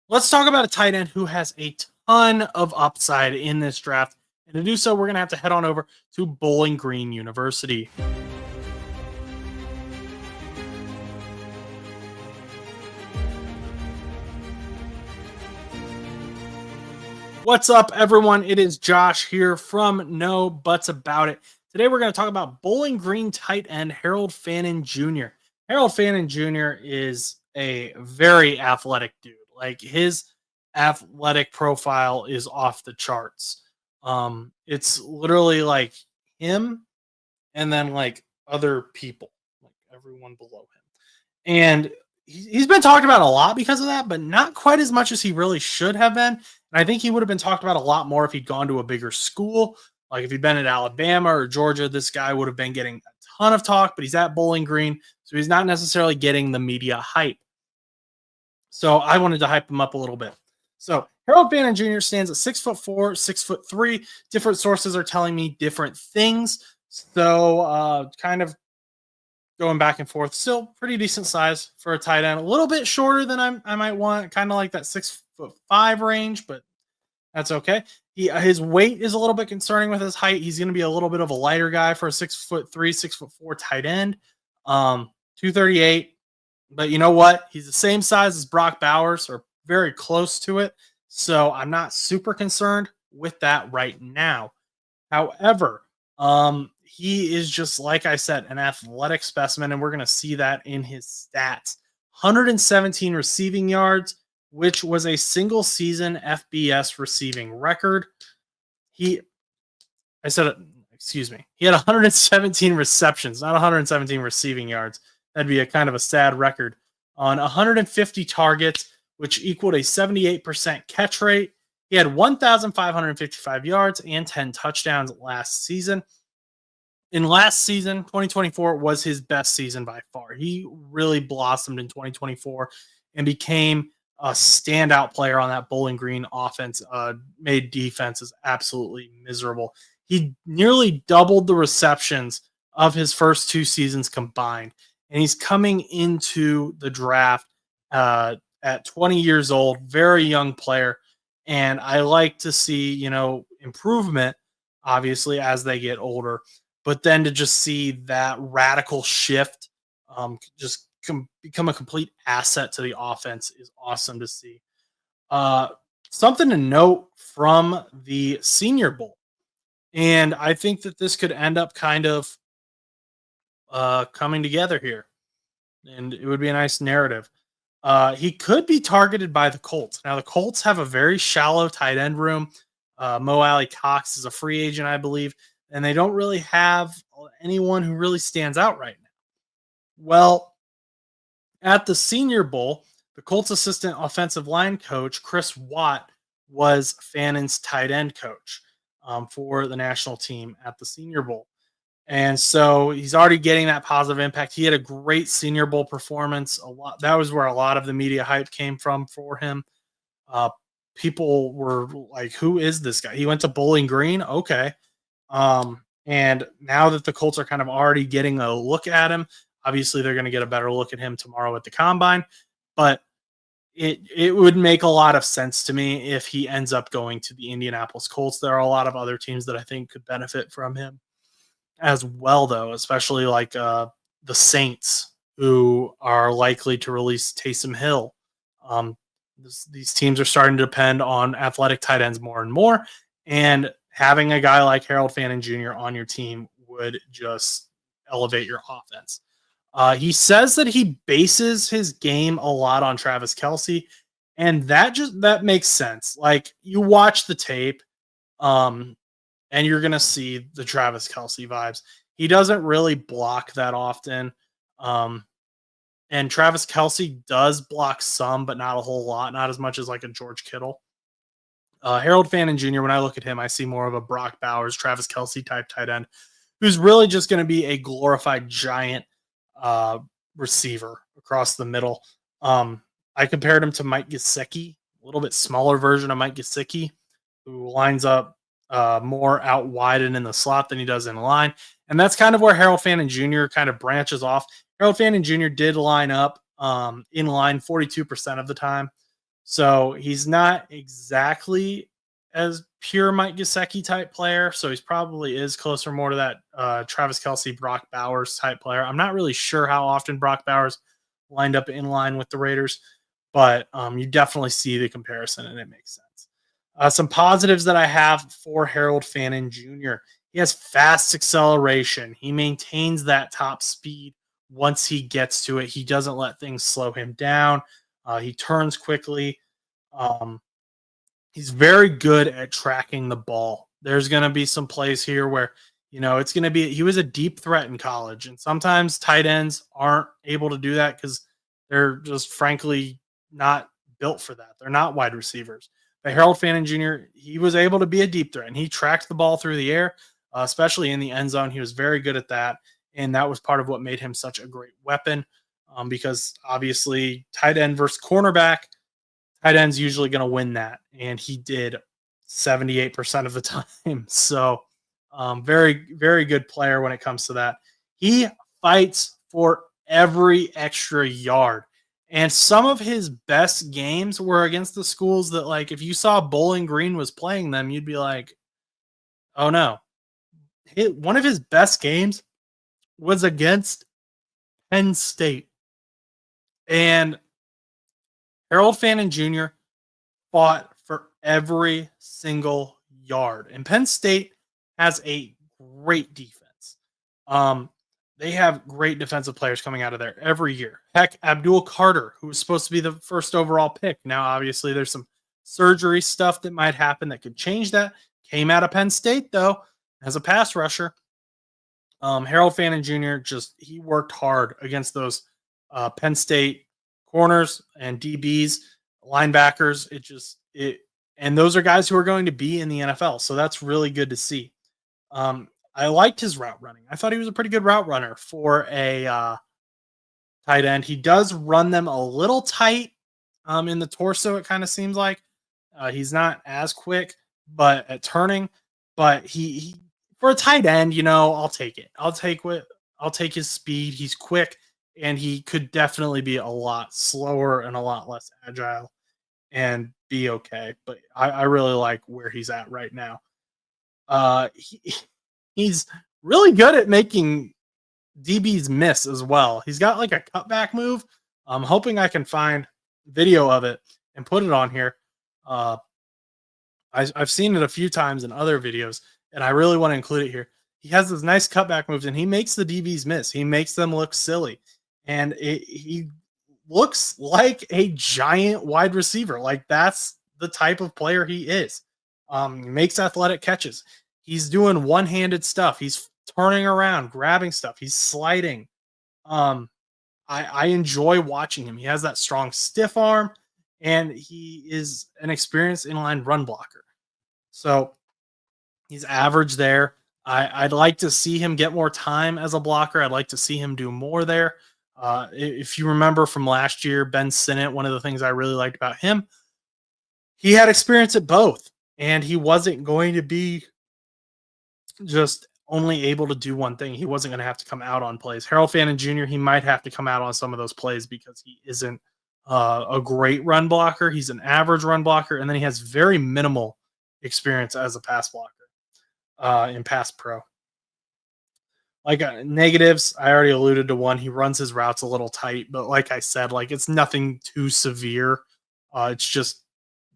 Let's talk about a tight end who has a ton of upside in this draft. And to do so, we're going to have to head on over to Bowling Green University. What's up, everyone? It is Josh here from No Buts About It. Today, we're going to talk about Bowling Green tight end Harold Fannin Jr. Harold Fannin Jr. is a very athletic dude. Like his athletic profile is off the charts. It's literally like him and then like other people, like everyone below him. And he's been talked about a lot because of that, but not quite as much as he really should have been. And I think he would have been talked about a lot more if he'd gone to a bigger school. Like if he'd been at Alabama or Georgia, this guy would have been getting a ton of talk, but he's at Bowling Green, so he's not necessarily getting the media hype. So I wanted to hype him up a little bit. So Harold Fannin Jr. stands at 6'4", 6'3". Different sources are telling me different things. So kind of going back and forth. Still pretty decent size for a tight end. A little bit shorter than I might want, kind of like that 6'5" range, but that's okay. His weight is a little bit concerning with his height. He's going to be a little bit of a lighter guy for a 6'3", 6'4" tight end. 238. But you know what? He's the same size as Brock Bowers, or very close to it. So I'm not super concerned with that right now. However, he is just, like I said, an athletic specimen, and we're going to see that in his stats. 117 receiving yards, which was a single season FBS receiving record. He had 117 receptions, not 117 receiving yards. That'd be a kind of a sad record. On 150 targets, which equaled a 78% catch rate. He had 1,555 yards and 10 touchdowns last season. In last season, 2024 was his best season by far. He really blossomed in 2024 and became a standout player on that Bowling Green offense. Made defenses absolutely miserable. He nearly doubled the receptions of his first two seasons combined. And he's coming into the draft at 20 years old, very young player. And I like to see, improvement, obviously, as they get older. But then to just see that radical shift, become a complete asset to the offense is awesome to see. Something to note from the Senior Bowl. And I think that this could end up kind of coming together here. And it would be a nice narrative. He could be targeted by the Colts. Now, the Colts have a very shallow tight end room. Mo Alley Cox is a free agent, I believe, and they don't really have anyone who really stands out right now. Well, at the Senior Bowl, the Colts assistant offensive line coach, Chris Watt, was Fannin's tight end coach for the national team at the Senior Bowl. And so he's already getting that positive impact. He had a great Senior Bowl performance. That was where a lot of the media hype came from for him. People were like, "Who is this guy?" He went to Bowling Green. Okay. And now that the Colts are kind of already getting a look at him, obviously they're going to get a better look at him tomorrow at the combine. But it would make a lot of sense to me if he ends up going to the Indianapolis Colts. There are a lot of other teams that I think could benefit from him as well, though, especially like the Saints, who are likely to release Taysom Hill. These teams are starting to depend on athletic tight ends more and more, and having a guy like Harold Fannin Jr. on your team would just elevate your offense. He says that he bases his game a lot on Travis Kelce, and that makes sense. Like, you watch the tape, and you're going to see the Travis Kelce vibes. He doesn't really block that often. And Travis Kelce does block some, but not a whole lot, not as much as like a George Kittle. Harold Fannin Jr., when I look at him, I see more of a Brock Bowers, Travis Kelce type tight end, who's really just going to be a glorified giant receiver across the middle. I compared him to Mike Gesicki, a little bit smaller version of Mike Gesicki, who lines up more out wide and in the slot than he does in line. And that's kind of where Harold Fannin Jr. kind of branches off. Harold Fannin Jr. did line up in line 42% of the time. So he's not exactly as pure Mike Gesicki type player. So he's probably is closer more to that Travis Kelsey, Brock Bowers type player. I'm not really sure how often Brock Bowers lined up in line with the Raiders, but you definitely see the comparison and it makes sense. Some positives that I have for Harold Fannin Jr. He has fast acceleration. He maintains that top speed once he gets to it. He doesn't let things slow him down. He turns quickly. Um, he's very good at tracking the ball. There's going to be some plays here where, it's going to be, he was a deep threat in college. And sometimes tight ends aren't able to do that because they're just frankly not built for that. They're not wide receivers. But Harold Fannin Jr., he was able to be a deep threat and he tracked the ball through the air, especially in the end zone. He was very good at that. And that was part of what made him such a great weapon because obviously tight end versus cornerback, tight end's usually going to win that. And he did 78% of the time. So very, very good player when it comes to that. He fights for every extra yard. And some of his best games were against the schools that, like, if you saw Bowling Green was playing them, you'd be like, oh no. One of his best games was against Penn State. And Harold Fannin Jr. fought for every single yard. And Penn State has a great defense. They have great defensive players coming out of there every year. Heck, Abdul Carter, who was supposed to be the first overall pick. Now, obviously, there's some surgery stuff that might happen that could change that. Came out of Penn State, though, as a pass rusher. Harold Fannin Jr. he worked hard against those Penn State corners and DBs, linebackers. And those are guys who are going to be in the NFL. So that's really good to see. I liked his route running. I thought he was a pretty good route runner for a tight end. He does run them a little tight in the torso, it kind of seems like. He's not as quick, but at turning. But he for a tight end, I'll take it. I'll take his speed. He's quick, and he could definitely be a lot slower and a lot less agile and be okay. But I really like where he's at right now. He's really good at making DBs miss as well. He's got like a cutback move. I'm hoping I can find video of it and put it on here. I've seen it a few times in other videos, and I really want to include it here. He has this nice cutback moves, and he makes the DBs miss. He makes them look silly, and he looks like a giant wide receiver. Like, that's the type of player he is. He makes athletic catches. He's doing one-handed stuff. He's turning around, grabbing stuff. He's sliding. I enjoy watching him. He has that strong stiff arm, and he is an experienced inline run blocker. So he's average there. I'd like to see him get more time as a blocker. I'd like to see him do more there. If you remember from last year, Ben Sinnott, one of the things I really liked about him, he had experience at both, and he wasn't going to be just only able to do one thing. He wasn't going to have to come out on plays. Harold Fannin Jr., he might have to come out on some of those plays because he isn't a great run blocker. He's an average run blocker, and then he has very minimal experience as a pass blocker in pass pro. Like negatives, I already alluded to one. He runs his routes a little tight, but like I said, like it's nothing too severe. It's just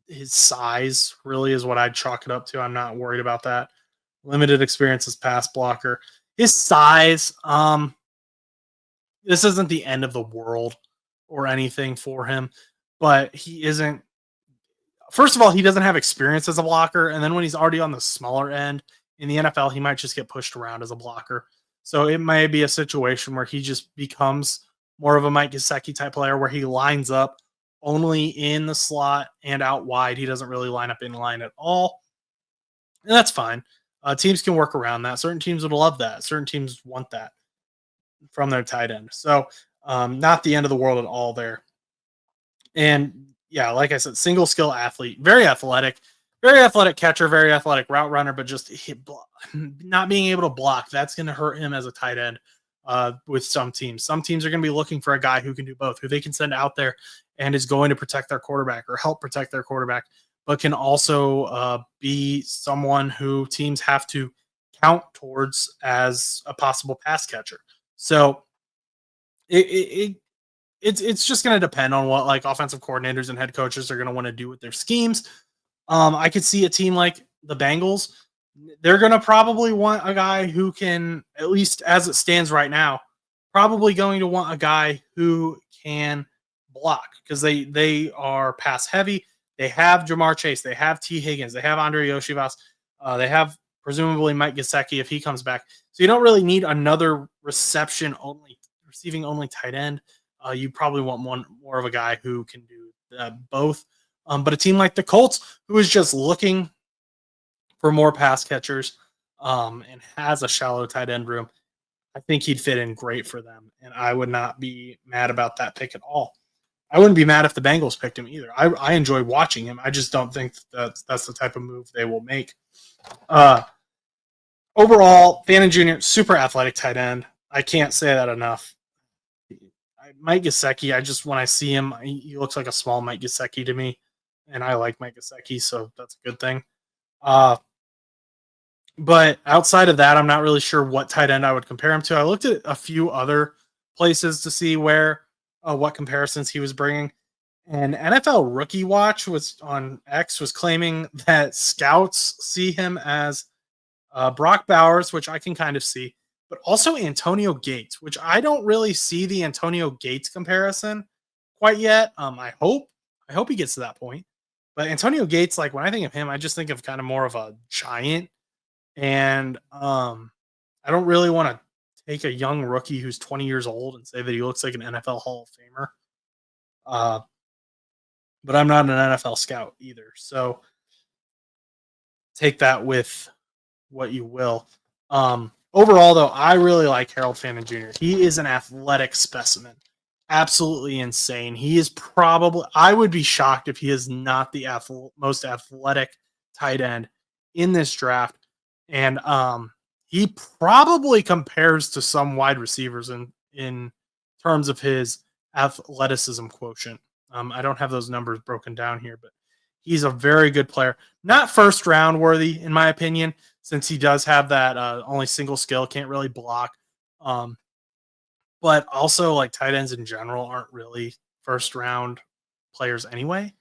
his size really is what I'd chalk it up to. I'm not worried about that. Limited experience as pass blocker. His size, this isn't the end of the world or anything for him, but he isn't. First of all, he doesn't have experience as a blocker, and then when he's already on the smaller end in the NFL, he might just get pushed around as a blocker. So it may be a situation where he just becomes more of a Mike Gesicki type player where he lines up only in the slot and out wide. He doesn't really line up in line at all. And that's fine. Teams can work around that. Certain teams would love that. Certain teams want that from their tight end. So not the end of the world at all there. And yeah, like I said, single skill athlete, very athletic catcher, very athletic route runner, but just not being able to block, that's going to hurt him as a tight end with some teams. Some teams are going to be looking for a guy who can do both, who they can send out there and is going to protect their quarterback or help protect their quarterback, but can also be someone who teams have to count towards as a possible pass catcher. So it's just going to depend on what like offensive coordinators and head coaches are going to want to do with their schemes. I could see a team like the Bengals. They're going to probably want a guy who can, at least as it stands right now, probably going to want a guy who can block because they are pass heavy. They have Jamar Chase. They have T. Higgins. They have Andre Yoshivas. They have presumably Mike Gesicki if he comes back. So you don't really need another receiving only tight end. You probably want one more of a guy who can do both. But a team like the Colts, who is just looking for more pass catchers and has a shallow tight end room, I think he'd fit in great for them. And I would not be mad about that pick at all. I wouldn't be mad if the Bengals picked him either. I enjoy watching him. I just don't think that's the type of move they will make. Overall, Fannin Jr., super athletic tight end. I can't say that enough. Mike Gesicki, when I see him, he looks like a small Mike Gesicki to me. And I like Mike Gesicki, so that's a good thing. But outside of that, I'm not really sure what tight end I would compare him to. I looked at a few other places to see what comparisons he was bringing. And NFL Rookie Watch was claiming that scouts see him as Brock Bowers, which I can kind of see, but also Antonio Gates, which I don't really see the Antonio Gates comparison quite yet. I hope he gets to that point. But Antonio Gates, like when I think of him, I just think of kind of more of a giant. And I don't really want to take a young rookie who's 20 years old and say that he looks like an NFL Hall of Famer. But I'm not an NFL scout either. So take that with what you will. Overall, though, I really like Harold Fannin Jr. He is an athletic specimen. Absolutely insane. He is I would be shocked if he is not the most athletic tight end in this draft. And he probably compares to some wide receivers in terms of his athleticism quotient. I don't have those numbers broken down here, but he's a very good player. Not first round worthy, in my opinion, since he does have that only single skill, can't really block. But also, like, tight ends in general aren't really first round players anyway.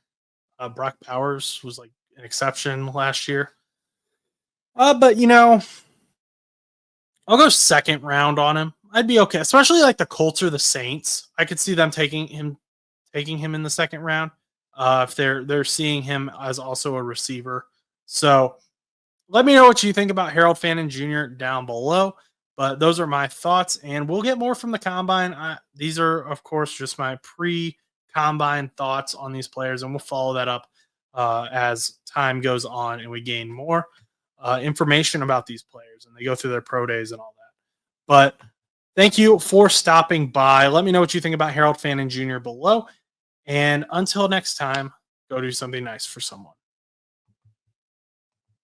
Brock Bowers was like an exception last year. But I'll go second round on him. I'd be okay, especially like the Colts or the Saints. I could see them taking him in the second round if they're seeing him as also a receiver. So let me know what you think about Harold Fannin Jr. down below. But those are my thoughts, and we'll get more from the combine. These are, of course, just my pre-combine thoughts on these players, and we'll follow that up as time goes on and we gain more information about these players and they go through their pro days and all that. But thank you for stopping by. Let me know what you think about Harold Fannin Jr. below. And until next time, go do something nice for someone.